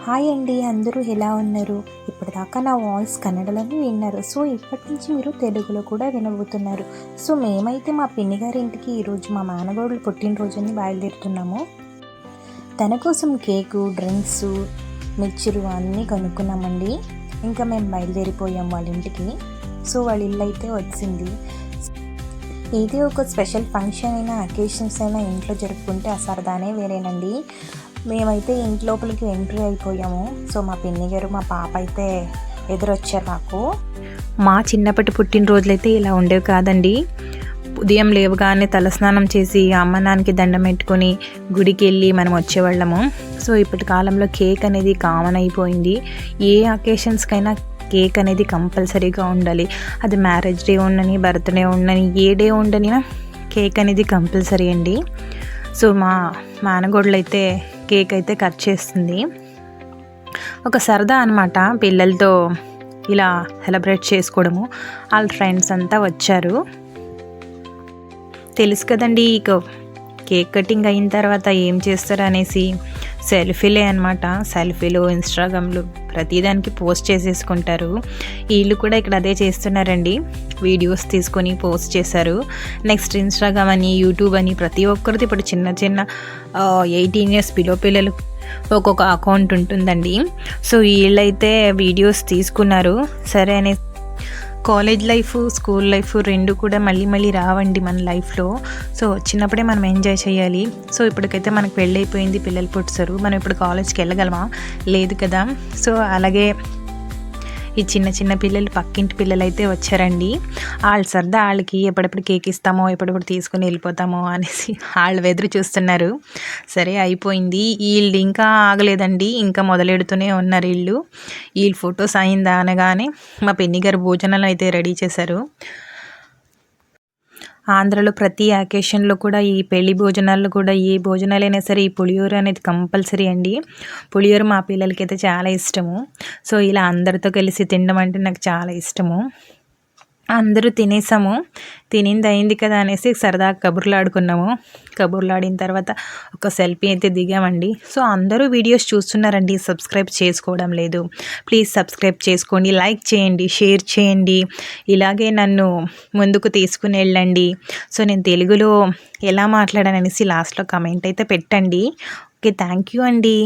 Hi అండి, అందరూ ఎలా ఉన్నారు? ఇప్పటిదాకా నా వాయిస్ కన్నడలోనే విన్నారు. సో ఇప్పటి నుంచి మీరు తెలుగులో కూడా వినబోతున్నారు. సో మేమైతే మా పిన్ని గారి ఇంటికి ఈరోజు మా మేనగోడలు పుట్టినరోజుని బయలుదేరుతున్నాము. తన కోసం కేకు, డ్రింక్స్, మిక్చరు అన్నీ కొనుక్కున్నామండి. ఇంకా మేము బయలుదేరిపోయాం వాళ్ళ ఇంటికి. సో వాళ్ళ ఇల్లు అయితే వచ్చింది. ఏది ఒక స్పెషల్ ఫంక్షన్ అయినా, అకేషన్స్ అయినా ఇంట్లో జరుపుకుంటే ఆ సరదానే వేరేనండి. మేమైతే ఇంటి లోపలికి ఎంట్రీ అయిపోయాము. సో మా పిన్ని గారు, మా పాప అయితే ఎదురొచ్చారు నాకు. మా చిన్నప్పటి పుట్టినరోజులు అయితే ఇలా ఉండేవి కాదండి. ఉదయం లేవగానే తలస్నానం చేసి అమ్మ నాన్నకి దండం పెట్టుకొని గుడికి వెళ్ళి మనం వచ్చేవాళ్ళము. సో ఇప్పటి కాలంలో కేక్ అనేది కామన్ అయిపోయింది. ఏ అకేషన్స్కైనా కేక్ అనేది కంపల్సరీగా ఉండాలి. అది మ్యారేజ్ డే ఉండని, బర్త్డే ఉండని, ఏ డే ఉండని కేక్ అనేది కంపల్సరీ అండి. సో మా మేనగోడలు అయితే కేక్ అయితే కట్ చేస్తుంది. ఒక సరదా అనమాట, పిల్లలతో ఇలా సెలబ్రేట్ చేసుకోవడము. వాళ్ళ ఫ్రెండ్స్ అంతా వచ్చారు. తెలుసు కదండి, ఇక కేక్ కటింగ్ అయిన తర్వాత ఏం చేస్తారు అనేసి సెల్ఫీలే అనమాట. సెల్ఫీలు, ఇన్స్టాగ్రామ్లు ప్రతిదానికి పోస్ట్ చేసేసుకుంటారు. వీళ్ళు కూడా ఇక్కడ అదే చేస్తున్నారండి. వీడియోస్ తీసుకొని పోస్ట్ చేశారు. నెక్స్ట్ ఇన్స్టాగ్రామ్ అని, యూట్యూబ్ అని ప్రతి ఒక్కరిది ఇప్పుడు చిన్న చిన్న 18 years బిలో పిల్లలు ఒక్కొక్క అకౌంట్ ఉంటుందండి. సో వీళ్ళైతే వీడియోస్ తీసుకున్నారు. సరే అనే కాలేజ్ లైఫ్, స్కూల్ లైఫ్ రెండు కూడా మళ్ళీ రావండి మన లైఫ్లో. సో వచ్చినప్పుడే మనం ఎంజాయ్ చేయాలి. సో ఇప్పటికైతే మనకు పెళ్ళి అయిపోయింది, పిల్లలు పుట్టారు. మనం ఇప్పుడు కాలేజ్కి వెళ్ళగలమా? లేదు కదా. సో అలాగే ఈ చిన్న పిల్లలు, పక్కింటి పిల్లలు అయితే వచ్చారండి. వాళ్ళు సరదా వాళ్ళకి ఎప్పుడెప్పుడు కేక్ ఇస్తామో, ఎప్పుడెప్పుడు తీసుకుని వెళ్ళిపోతామో అనేసి వాళ్ళు ఎదురు చూస్తున్నారు. సరే అయిపోయింది. వీళ్ళు ఇంకా ఆగలేదండి, ఇంకా మొదలెడుతూనే ఉన్నారు. వీళ్ళు ఫొటోస్ అయిందా అనగానే మా పిన్ని గారు భోజనాలు అయితే రెడీ చేశారు. ఆంధ్రలో ప్రతి అకేషన్లో కూడా, ఈ పెళ్లి భోజనాల్లో కూడా, ఏ భోజనాలైనా సరే ఈ పులిహోర అనేది కంపల్సరీ అండి. పులిహోర మా పిల్లలకైతే చాలా ఇష్టము. సో ఇలా అందరితో కలిసి తినడం అంటే నాకు చాలా ఇష్టము. అందరూ తినేసాము. తినింది అయింది కదా అనేసి సరదా కబుర్లు ఆడుకున్నాము. కబుర్లు ఆడిన తర్వాత ఒక సెల్ఫీ అయితే దిగామండి. సో అందరూ వీడియోస్ చూస్తున్నారండి, సబ్స్క్రైబ్ చేసుకోవడం లేదు. ప్లీజ్ సబ్స్క్రైబ్ చేసుకోండి, లైక్ చేయండి, షేర్ చేయండి. ఇలాగే నన్ను ముందుకు తీసుకుని వెళ్ళండి. సో నేను తెలుగులో ఎలా మాట్లాడాను అనేసి లాస్ట్లో కమెంట్ అయితే పెట్టండి. ఓకే, థ్యాంక్ యూ అండి.